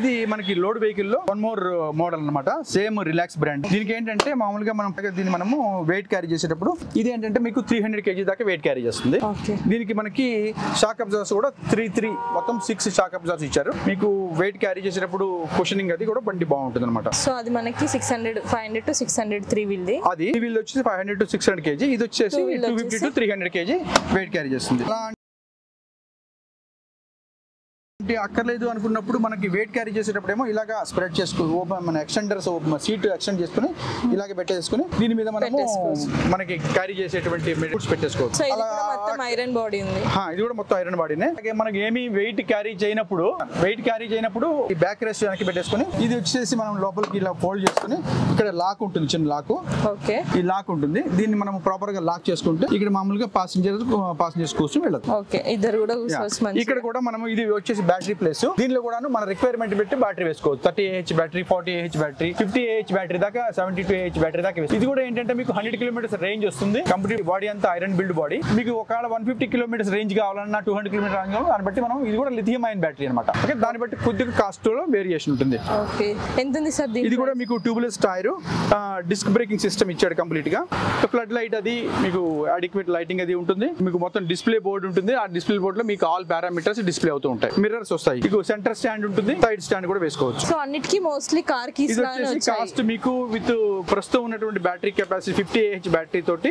ఇది మనకి load vehicle లో వన్ మోర్ మోడల్ అన్నమాట. Same relax brand. దీనికి ఏంటంటే మామూలుగా మనం దీన్ని మనము వెయిట్ క్యారీ చేసేటప్పుడు ఇది ఏంటంటే మీకు 300 kg దాకా వెయిట్ క్యారీ చేస్తుంది. దీనికి మనకి షాక్ అబ్జర్వర్స్ కూడా 3 మొత్తం 6 షాక్ అబ్జర్వర్స్ ఇచ్చారు. మీకు వెయిట్ క్యారీ చేసేటప్పుడు కుషనింగ్ అది కూడా బండి బాగుంటుంది అనమాట. సో అది మనకి 500 to 600 3 వీల్ ది. అది 3 వీల్ వచ్చేసి 500 to 600 kg. ఇది వచ్చేసి 250 to 300 kg వెయిట్ క్యారీ చేస్తుంది. అక్కర్లేదు అనుకున్నప్పుడు మనకి వెయిట్ క్యారీ చేసేటప్పుడు ఏమో ఇలాగా స్ప్రెడ్ చేసుకుని మన ఎక్స్టెండర్స్ సీట్ ఎక్స్టెండ్ చేసుకుని ఇలాగే పెట్టేసుకుని దీని మీద మనము మనకి క్యారీ చేసేటువంటి మెడిసిన్స్ పెట్టేసుకోవచ్చు. ఐరన్ బాడీ ఉంది. ఇది కూడా మొత్తం ఐరన్ బాడీనే. అలాగే మనకి ఏమి వెయిట్ క్యారీ చేయనప్పుడు ఈ బ్యాక్ రెస్ట్ వెనక్కి పెట్టేసుకుని ఇది వచ్చేసి మనం లోపలికి ఇలా ఫోల్డ్ చేసుకుని ఇక్కడ లాక్ ఉంటుంది, చిన్న లాక్. ఓకే, ఈ లాక్ ఉంటుంది. దీన్ని మనం ప్రాపర్ గా లాక్ చేసుకుంటే ఇక్కడ మామూలుగా పాసింజర్స్ కూర్చొని వెళ్ళదు. ఓకే, ఇద్దరు కూడా ఇక్కడ కూడా మనం ఇది వచ్చేసి బ్యాటరీ ప్లేస్. దీనిలో కూడా మన రిక్వైర్మెంట్ పెట్టి బ్యాటరీ వేసుకోవచ్చు. 30 Ah battery, 40 Ah battery, 50 Ah battery దాకా, 72 Ah బ్యాటరీ దాకా. ఇది కూడా ఏంటంటే మీకు 100 km రేంజ్ వస్తుంది. కంప్లీట్ బాడీ అంతా ఐరన్ బిల్డ్ బాడీ. మీకు ఒకవేళ 150 km రేంజ్ కావాలన్నా 200 km రేంజ్ కావాలన్నా దాన్ని బట్టి మనం ఇది కూడా లిథియం అయన్ బ్యాటరీ అనమాట. ఓకే, దాన్ని బట్టి కొద్దిగా కాస్ట్ లో వేరియేషన్ ఉంటుంది. ఓకే, ఎంత ఉంది సార్ ఇది కూడా మీకు tubeless tyre, disc braking system ఇచ్చాడు కంప్లీట్ గా. ఫ్లడ్ లైట్ అది మీకు అడిక్వేట్ లైటింగ్ అది ఉంటుంది. మీకు మొత్తం డిస్ప్లే బోర్డు ఉంటుంది. ఆ డిస్ప్లే బోర్డు లో మీకు ఆల్ పారామీటర్స్ డిస్ప్లే అవుతూ ఉంటాయి. మిర్రర్స్ వస్తాయి. మీకు సెంటర్ స్టాండ్ ఉంటుంది, సైడ్ స్టాండ్ కూడా వేసుకోవచ్చు. సో అన్నిటికీ మోస్ట్లీ కార్ కీస్ లానే వచ్చాయి. కాస్ట్ మీకు విత్ ప్రస్తుతం ఉన్నటువంటి బ్యాటరీ కెపాసిటీ 50 Ah బ్యాటరీ తోటి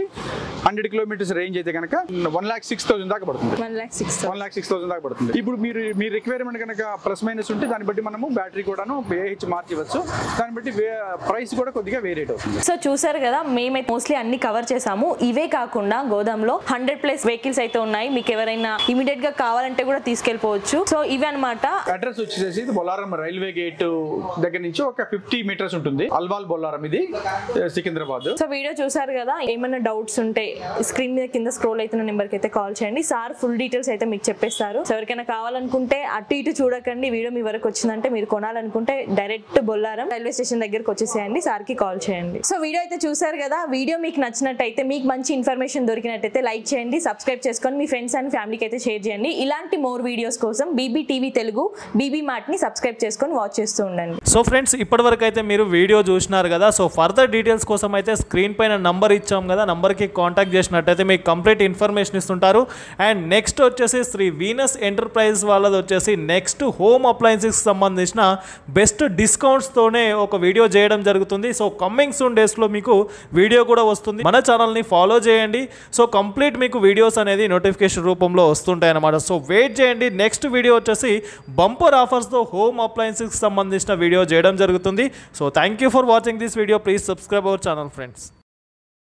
100 km రేంజ్ అయితే కనుక 1,06,000 దాకా పడుతుంది. 1,06,000 దాకా పడుతుంది. ఇప్పుడు మీ రిక్వైర్మెంట్ కనుక ప్లస్ మైనస్ ఉంటే దాన్ని బట్టి మనము బ్యాటరీ కూడాను AH మార్చవచ్చు. దాన్ని బట్టి ప్రైస్ కూడా కొద్దిగా వేరియేట్ అవుతుంది. సో చూసారు కదా, మేమైతే మోస్ట్లీ అన్ని కవర్ చేసాము. ఇవే కాకుండా గోదాంలో 100+ వెహికల్స్ అయితే ఉన్నాయి. మీకు ఎవరైనా ఇమీడియట్ గా కావాలంటే కూడా తీసుకెళ్లిపోవచ్చు. సో ఇవి అన్నమాట. అడ్రస్ వచ్చేసి బొల్లారం రైల్వే గేట్ దగ్గర నుంచి ఒక 50 meters ఉంటుంది. అల్వాల్ బొల్లారం, ఇది సికింద్రాబాద్. సో వీడియో చూసారు కదా, ఏమైనా డౌట్స్ ఉంటే స్క్రీన్ మీద కింద స్క్రోల్ అవుతున్న నెంబర్ కి అయితే కాల్ చేయండి. సార్ ఫుల్ డీటెయిల్స్ అయితే మీకు చెప్పేస్తారు. సో ఎవరికైనా కావాలనుకుంటే అటు ఇటు చూడకండి. వీడియో మీ వరకు వచ్చిందంటే మీరు కొనాలనుకుంటే డైరెక్ట్ బొల్లారం రైల్వే స్టేషన్ దగ్గరకు వచ్చేసేయండి, సార్ కి కాల్ చేయండి. సో వీడియో అయితే చూసారు కదా, వీడియో మీకు నచ్చినట్టయితే, మీకు మంచి ఇన్ఫర్మేషన్ దొరికినట్టయితే లైక్ చేయండి, సబ్స్క్రైబ్ చేసుకొని మీ ఫ్రెండ్స్ అండ్ ఫ్యామిలీకి అయితే షేర్ చేయండి. ఇలాంటి మోర్ వీడియోస్ కోసం BB TV Telugu BB mart ని సబ్స్క్రైబ్ చేసుకొని వాచ్ చేస్తూ ఉండండి. సో ఫ్రెండ్స్, ఇప్పటివరకు అయితే మీరు వీడియో చూసినారు కదా. సో ఫర్దర్ డీటెయిల్స్ కోసం అయితే స్క్రీన్ పైన నంబర్ ఇచ్చాం కదా, నంబర్కి కాంటాక్ట్ చేసినట్టయితే మీకు కంప్లీట్ ఇన్ఫర్మేషన్ ఇస్తుంటారు. అండ్ నెక్స్ట్ వచ్చేసి శ్రీ వీనస్ ఎంటర్ప్రైజెస్ వాళ్ళది వచ్చేసి నెక్స్ట్ హోమ్ అప్లయన్సెస్కి సంబంధించిన బెస్ట్ డిస్కౌంట్స్తోనే ఒక వీడియో చేయడం జరుగుతుంది. సో కమింగ్ సూన్ డేస్లో మీకు వీడియో కూడా వస్తుంది. మన ఛానల్ని ఫాలో చేయండి. సో కంప్లీట్ మీకు వీడియోస్ అనేది నోటిఫికేషన్ రూపంలో వస్తుంటాయి అన్నమాట. సో వెయిట్ చేయండి. నెక్స్ట్ వీడియో వచ్చేసి బంపర్ ఆఫర్స్తో హోమ్ అప్లయన్సెస్కి సంబంధించిన వీడియో చేయడం జరుగుతుంది. So thank you for watching this video. Please subscribe our channel friends.